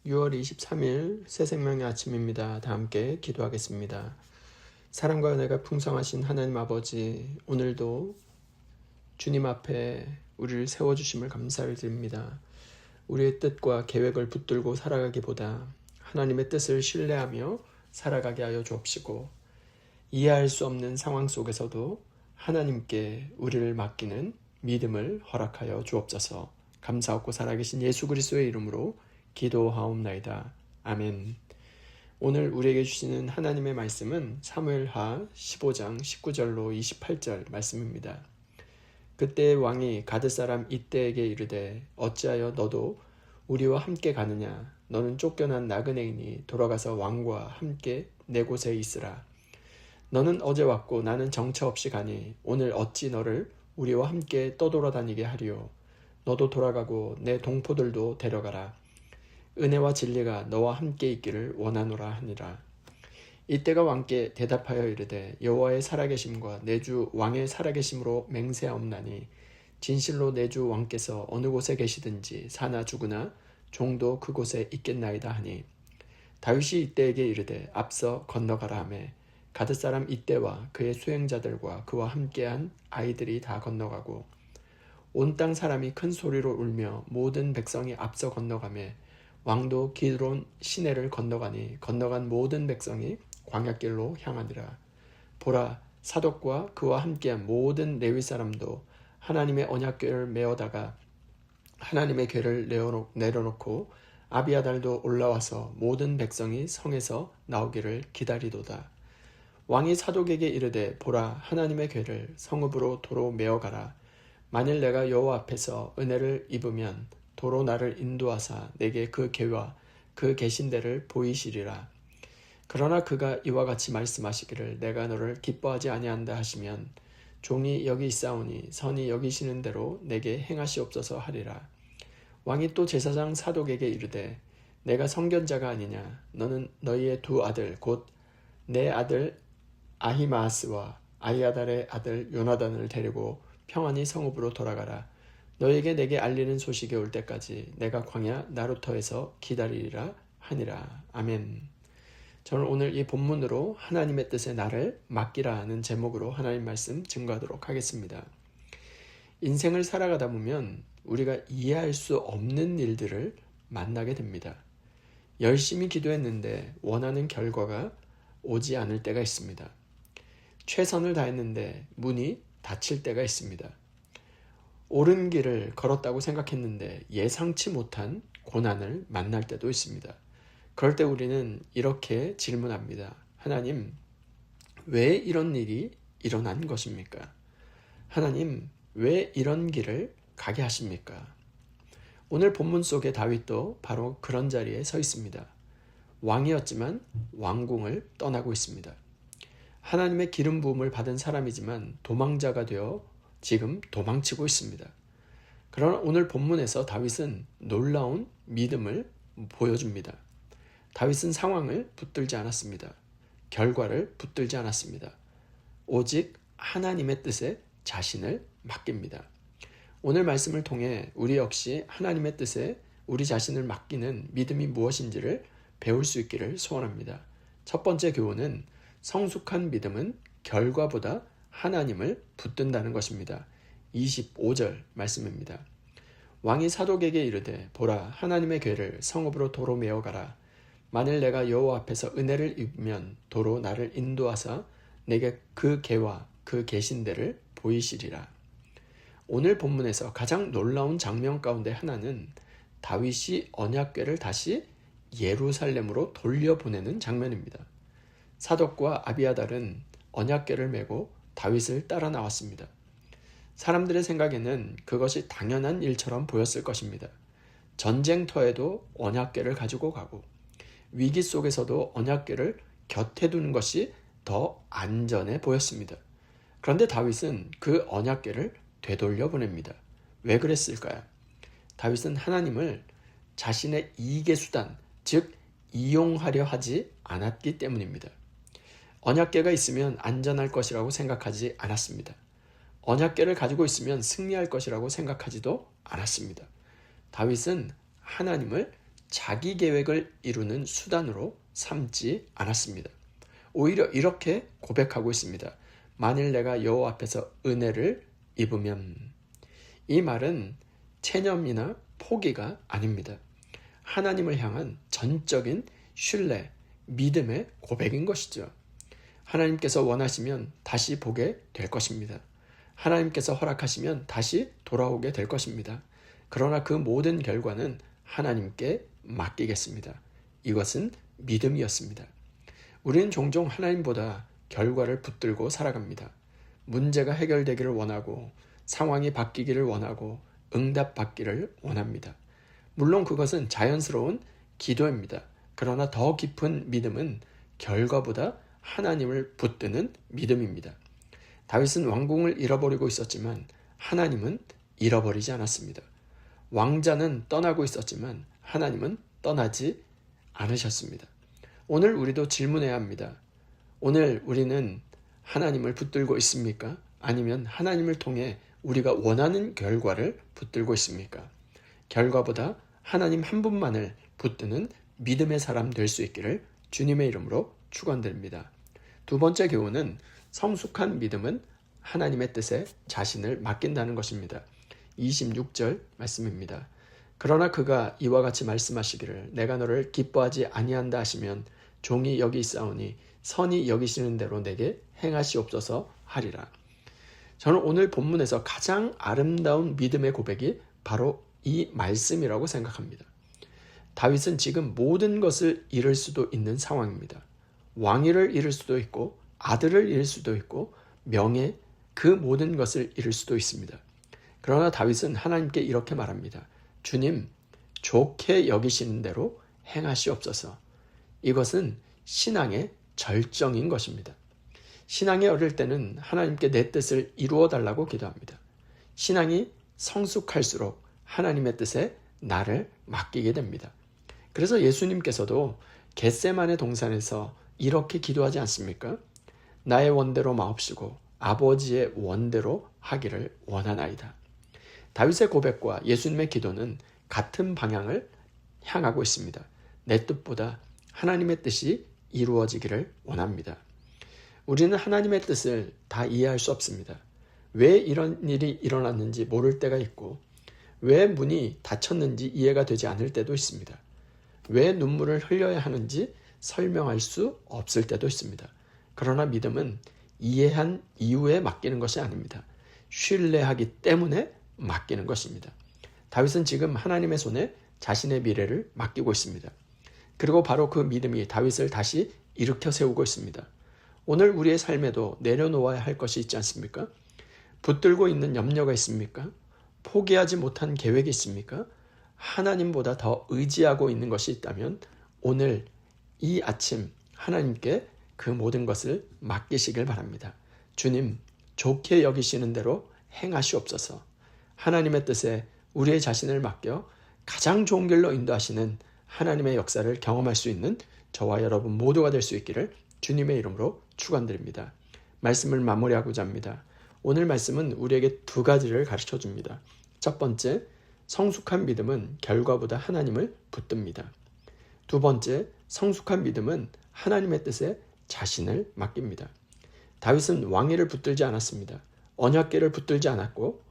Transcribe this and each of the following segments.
6월 23일 새생명의 아침입니다. 다 함께 기도하겠습니다. 사랑과 은혜가 풍성하신 하나님 아버지, 오늘도 주님 앞에 우리를 세워주심을 감사를 드립니다. 우리의 뜻과 계획을 붙들고 살아가기보다 하나님의 뜻을 신뢰하며 살아가게 하여 주옵시고, 이해할 수 없는 상황 속에서도 하나님께 우리를 맡기는 믿음을 허락하여 주옵소서. 감사하고 살아계신 예수 그리스도의 이름으로 기도하옵나이다. 아멘. 오늘 우리에게 주시는 하나님의 말씀은 사무엘하 15장 19절로 28절 말씀입니다. 그때 왕이 가드 사람 이때에게 이르되 어찌하여 너도 우리와 함께 가느냐? 너는 쫓겨난 나그네이니 돌아가서 왕과 함께 내 곳에 있으라. 너는 어제 왔고 나는 정처 없이 가니 오늘 어찌 너를 우리와 함께 떠돌아다니게 하리요? 너도 돌아가고 내 동포들도 데려가라. 은혜와 진리가 너와 함께 있기를 원하노라 하니라. 이때가 왕께 대답하여 이르되 여호와의 살아계심과 내 주 왕의 살아계심으로 맹세하옵나니 진실로 내 주 왕께서 어느 곳에 계시든지 사나 죽으나 종도 그곳에 있겠나이다 하니, 다윗이 이때에게 이르되 앞서 건너가라 하매 가드 사람 이때와 그의 수행자들과 그와 함께한 아이들이 다 건너가고 온 땅 사람이 큰 소리로 울며 모든 백성이 앞서 건너가매 왕도 기드론 시내를 건너가니 건너간 모든 백성이 광야길로 향하니라. 보라, 사독과 그와 함께한 모든 레위 사람도 하나님의 언약궤를 메어다가 하나님의 궤를 내려놓고 아비아달도 올라와서 모든 백성이 성에서 나오기를 기다리도다. 왕이 사독에게 이르되 보라, 하나님의 궤를 성읍으로 도로 메어가라. 만일 내가 여호와 앞에서 은혜를 입으면 도로 나를 인도하사 내게 그 궤와 그 계신 데를 보이시리라. 그러나 그가 이와 같이 말씀하시기를 내가 너를 기뻐하지 아니한다 하시면 종이 여기 있사오니 선이 여기시는 대로 내게 행하시옵소서 하리라. 왕이 또 제사장 사독에게 이르되 내가 선견자가 아니냐? 너는 너희의 두 아들 곧 내 아들 아히마아스와 아히아달의 아들 요나단을 데리고 평안히 성읍으로 돌아가라. 너에게 내게 알리는 소식이 올 때까지 내가 광야 나루터에서 기다리리라 하니라. 아멘. 저는 오늘 이 본문으로 하나님의 뜻에 나를 맡기라 하는 제목으로 하나님 말씀 증거하도록 하겠습니다. 인생을 살아가다 보면 우리가 이해할 수 없는 일들을 만나게 됩니다. 열심히 기도했는데 원하는 결과가 오지 않을 때가 있습니다. 최선을 다했는데 문이 닫힐 때가 있습니다. 옳은 길을 걸었다고 생각했는데 예상치 못한 고난을 만날 때도 있습니다. 그럴 때 우리는 이렇게 질문합니다. 하나님, 왜 이런 일이 일어난 것입니까? 하나님, 왜 이런 길을 가게 하십니까? 오늘 본문 속의 다윗도 바로 그런 자리에 서 있습니다. 왕이었지만 왕궁을 떠나고 있습니다. 하나님의 기름 부음을 받은 사람이지만 도망자가 되어 지금 도망치고 있습니다. 그러나 오늘 본문에서 다윗은 놀라운 믿음을 보여줍니다. 다윗은 상황을 붙들지 않았습니다. 결과를 붙들지 않았습니다. 오직 하나님의 뜻에 자신을 맡깁니다. 오늘 말씀을 통해 우리 역시 하나님의 뜻에 우리 자신을 맡기는 믿음이 무엇인지를 배울 수 있기를 소원합니다. 첫 번째 교훈은 성숙한 믿음은 결과보다 하나님을 붙든다는 것입니다. 25절 말씀입니다. 왕이 사독에게 이르되 보라, 하나님의 궤를 성읍으로 도로 메어가라. 만일 내가 여호와 앞에서 은혜를 입으면 도로 나를 인도하사 내게 그 궤와 그 계신 데를 보이시리라. 오늘 본문에서 가장 놀라운 장면 가운데 하나는 다윗이 언약궤를 다시 예루살렘으로 돌려보내는 장면입니다. 사독과 아비아달은 언약궤를 메고 다윗을 따라 나왔습니다. 사람들의 생각에는 그것이 당연한 일처럼 보였을 것입니다. 전쟁터에도 언약궤를 가지고 가고 위기 속에서도 언약궤를 곁에 두는 것이 더 안전해 보였습니다. 그런데 다윗은 그 언약궤를 되돌려 보냅니다. 왜 그랬을까요? 다윗은 하나님을 자신의 이익의 수단, 즉 이용하려 하지 않았기 때문입니다. 언약궤가 있으면 안전할 것이라고 생각하지 않았습니다. 언약궤를 가지고 있으면 승리할 것이라고 생각하지도 않았습니다. 다윗은 하나님을 자기 계획을 이루는 수단으로 삼지 않았습니다. 오히려 이렇게 고백하고 있습니다. 만일 내가 여호와 앞에서 은혜를 입으면. 이 말은 체념이나 포기가 아닙니다. 하나님을 향한 전적인 신뢰, 믿음의 고백인 것이죠. 하나님께서 원하시면 다시 보게 될 것입니다. 하나님께서 허락하시면 다시 돌아오게 될 것입니다. 그러나 그 모든 결과는 하나님께 맡기겠습니다. 이것은 믿음이었습니다. 우리는 종종 하나님보다 결과를 붙들고 살아갑니다. 문제가 해결되기를 원하고 상황이 바뀌기를 원하고 응답받기를 원합니다. 물론 그것은 자연스러운 기도입니다. 그러나 더 깊은 믿음은 결과보다 하나님을 붙드는 믿음입니다. 다윗은 왕궁을 잃어버리고 있었지만 하나님은 잃어버리지 않았습니다. 왕자는 떠나고 있었지만 하나님은 떠나지 않으셨습니다. 오늘 우리도 질문해야 합니다. 오늘 우리는 하나님을 붙들고 있습니까? 아니면 하나님을 통해 우리가 원하는 결과를 붙들고 있습니까? 결과보다 하나님 한 분만을 붙드는 믿음의 사람 될 수 있기를 주님의 이름으로 축원드립니다. 두 번째 교훈은 성숙한 믿음은 하나님의 뜻에 자신을 맡긴다는 것입니다. 26절 말씀입니다. 그러나 그가 이와 같이 말씀하시기를 내가 너를 기뻐하지 아니한다 하시면 종이 여기 있사오니 선이 여기시는 대로 내게 행하시옵소서 하리라. 저는 오늘 본문에서 가장 아름다운 믿음의 고백이 바로 이 말씀이라고 생각합니다. 다윗은 지금 모든 것을 잃을 수도 있는 상황입니다. 왕위를 잃을 수도 있고 아들을 잃을 수도 있고 명예, 그 모든 것을 잃을 수도 있습니다. 그러나 다윗은 하나님께 이렇게 말합니다. 주님, 좋게 여기시는 대로 행하시옵소서. 이것은 신앙의 절정인 것입니다. 신앙에 어릴 때는 하나님께 내 뜻을 이루어 달라고 기도합니다. 신앙이 성숙할수록 하나님의 뜻에 나를 맡기게 됩니다. 그래서 예수님께서도 겟세마네 동산에서 이렇게 기도하지 않습니까? 나의 원대로 마옵시고 아버지의 원대로 하기를 원하나이다. 다윗의 고백과 예수님의 기도는 같은 방향을 향하고 있습니다. 내 뜻보다 하나님의 뜻이 이루어지기를 원합니다. 우리는 하나님의 뜻을 다 이해할 수 없습니다. 왜 이런 일이 일어났는지 모를 때가 있고 왜 문이 닫혔는지 이해가 되지 않을 때도 있습니다. 왜 눈물을 흘려야 하는지 설명할 수 없을 때도 있습니다. 그러나 믿음은 이해한 이후에 맡기는 것이 아닙니다. 신뢰하기 때문에 맡기는 것입니다. 다윗은 지금 하나님의 손에 자신의 미래를 맡기고 있습니다. 그리고 바로 그 믿음이 다윗을 다시 일으켜 세우고 있습니다. 오늘 우리의 삶에도 내려놓아야 할 것이 있지 않습니까? 붙들고 있는 염려가 있습니까? 포기하지 못한 계획이 있습니까? 하나님보다 더 의지하고 있는 것이 있다면 오늘 이 아침 하나님께 그 모든 것을 맡기시길 바랍니다. 주님, 좋게 여기시는 대로 행하시옵소서. 하나님의 뜻에 우리의 자신을 맡겨 가장 좋은 길로 인도하시는 하나님의 역사를 경험할 수 있는 저와 여러분 모두가 될 수 있기를 주님의 이름으로 축원드립니다. 말씀을 마무리하고자 합니다. 오늘 말씀은 우리에게 두 가지를 가르쳐 줍니다. 첫 번째, 성숙한 믿음은 결과보다 하나님을 붙듭니다. 두 번째, 성숙한 믿음은 하나님의 뜻에 자신을 맡깁니다. 다윗은 왕위를 붙들지 않았습니다. 언약궤를 붙들지 않았고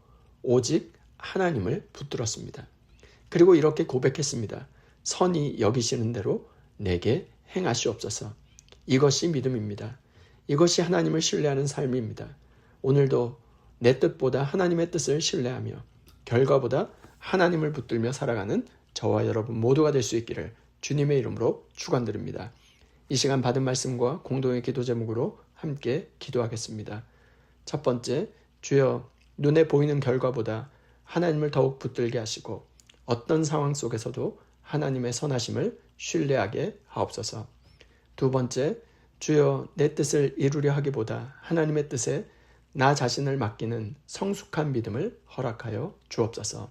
오직 하나님을 붙들었습니다. 그리고 이렇게 고백했습니다. 선이 여기시는 대로 내게 행하시옵소서. 이것이 믿음입니다. 이것이 하나님을 신뢰하는 삶입니다. 오늘도 내 뜻보다 하나님의 뜻을 신뢰하며 결과보다 하나님을 붙들며 살아가는 저와 여러분 모두가 될 수 있기를 주님의 이름으로 축원드립니다. 이 시간 받은 말씀과 공동의 기도 제목으로 함께 기도하겠습니다. 첫 번째, 주여 눈에 보이는 결과보다 하나님을 더욱 붙들게 하시고 어떤 상황 속에서도 하나님의 선하심을 신뢰하게 하옵소서. 두 번째, 주여 내 뜻을 이루려 하기보다 하나님의 뜻에 나 자신을 맡기는 성숙한 믿음을 허락하여 주옵소서.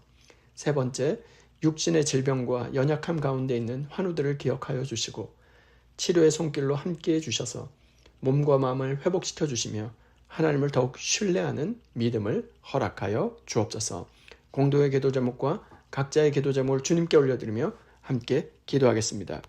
세 번째, 육신의 질병과 연약함 가운데 있는 환우들을 기억하여 주시고 치료의 손길로 함께해 주셔서 몸과 마음을 회복시켜 주시며 하나님을 더욱 신뢰하는 믿음을 허락하여 주옵소서. 공동의 기도 제목과 각자의 기도 제목을 주님께 올려드리며 함께 기도하겠습니다.